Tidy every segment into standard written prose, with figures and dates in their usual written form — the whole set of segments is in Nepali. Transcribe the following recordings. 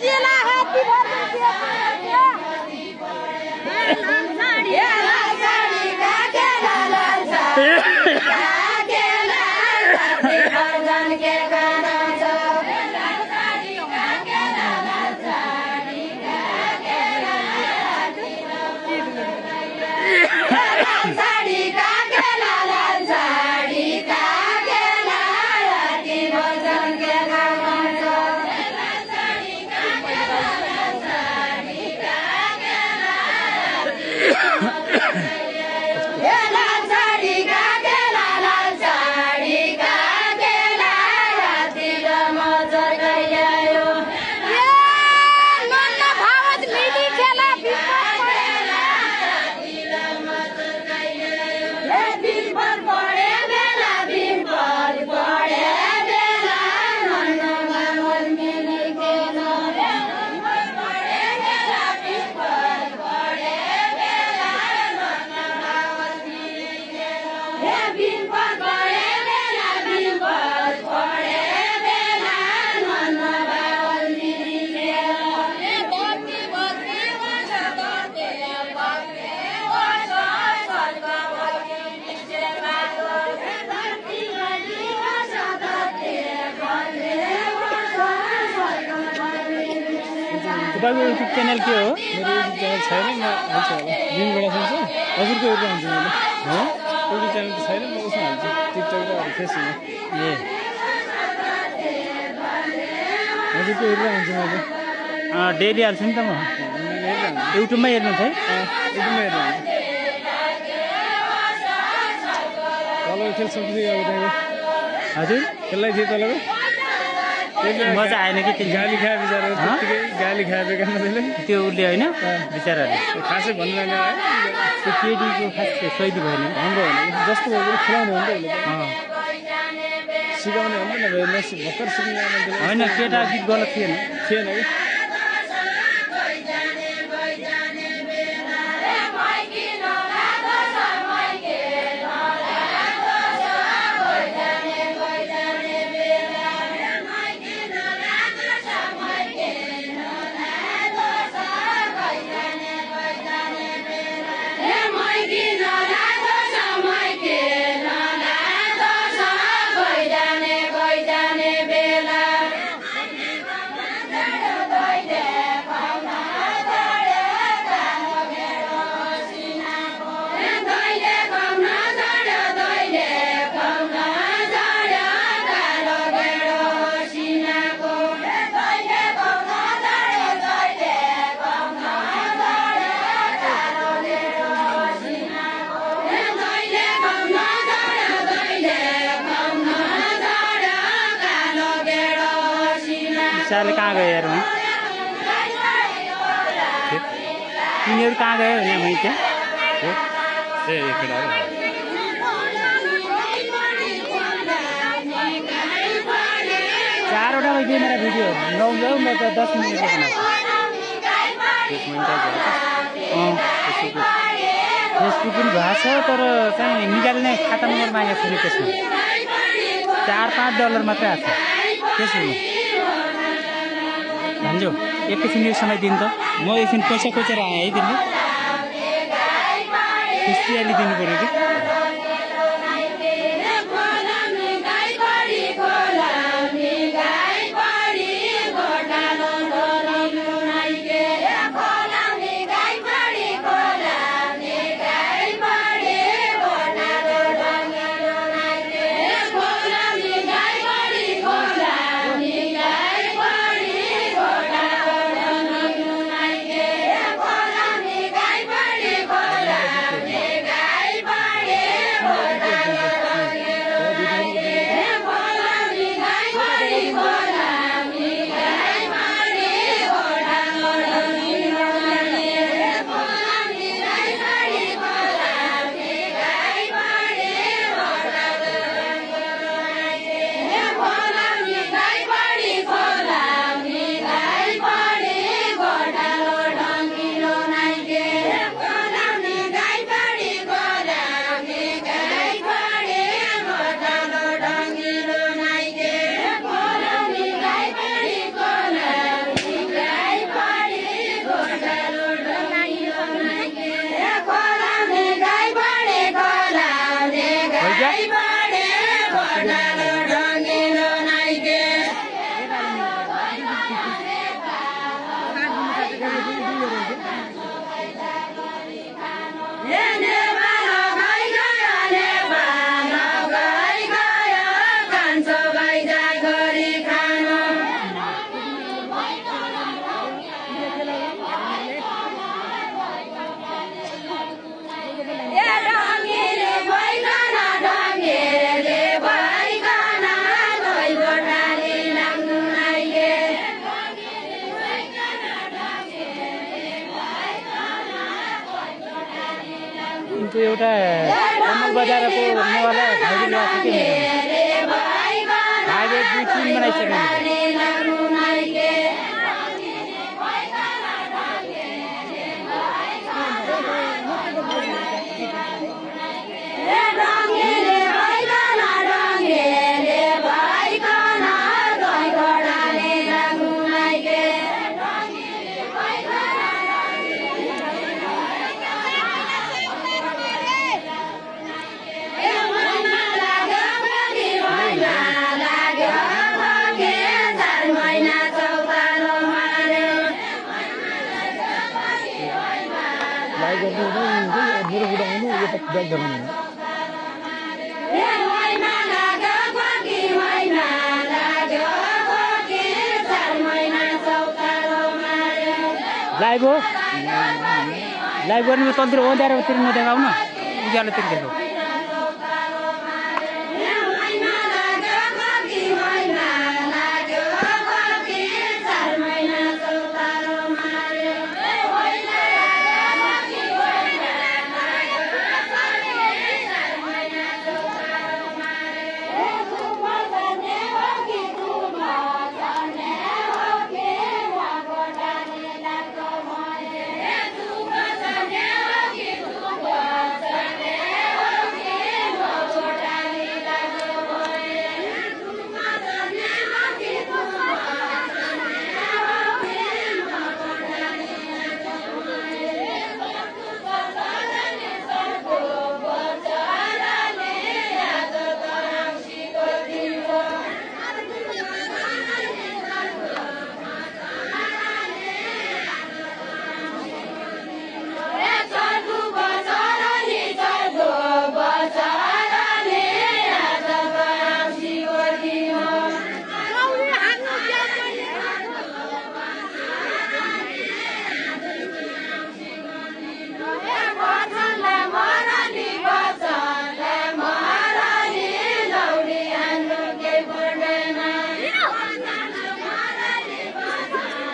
चेला हाथी भर के तपाईको युट्युब च्यानल के हो? मेरो युट्युब च्यानल छैन, म हाल्छु होला। दिनबाट सुन्छु हजुरको हेरेर हाल्छु मैले। हो युट्युब च्यानल त छैन, म उसमा हाल्छु टिकटक र फेसबुकमा। ए हजुरको हेरेर हाल्छु मैले। डेली हाल्छु नि त म। युट्युबमै हेर्नुहुन्छ है? युट्युबमा हेरेर हाल्छु। तलको खेल सक्दै अब त्यहाँको हजुर खेल्दै थिएँ तलको मजा आएन कि त्यो गाली खाए बिचरा, त्यतिकै गाली खाए बेकारमा त्यो उसले होइन बिचराले खासै भन्नु जाने त्यो केटीको खास शैली भएन हाम्रो होइन जस्तो भयो भने खेलाउने हो नि त उसले सिकाउने हो नि त नभए भर्खर सिक्ने होइन केटा गीत गलत थिएन थिएन कि विशालले कहाँ गयो यार तिनीहरू कहाँ गयो होइन मै त्यहाँ चारवटा भइदियो मेरा भिडियो नौ म त 10 मिनटको फेसबुक पनि भएको छ तर चाहिँ निकाल्ने खाता नम्बर मागेको छैन त्यसमा $4-5 मात्रै आएको छ फेसबुकमा भन्जो एकैछिन यो समय दिनु त म एकछिन पैसा खोजेर आएँ है दिनु खुसी अलि दिनु पऱ्यो कि त्यो एउटा कमल बजारको नेवाला भाइले ल्याएको थियो कि मेरो भाइले 2-3 बनाइसक्यो मेरो बुढा आउनु यो त ब्याग देखाउनु लाइभ हो लाइभ गर्ने तलतिर ओँध्यारोतिर नदेखाउ न उज्यालोतिर देखाउ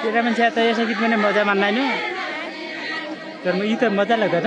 केटा मान्छे त यसै गीत पनि मजा मान्दैन तर यी त मजा लाग्दैन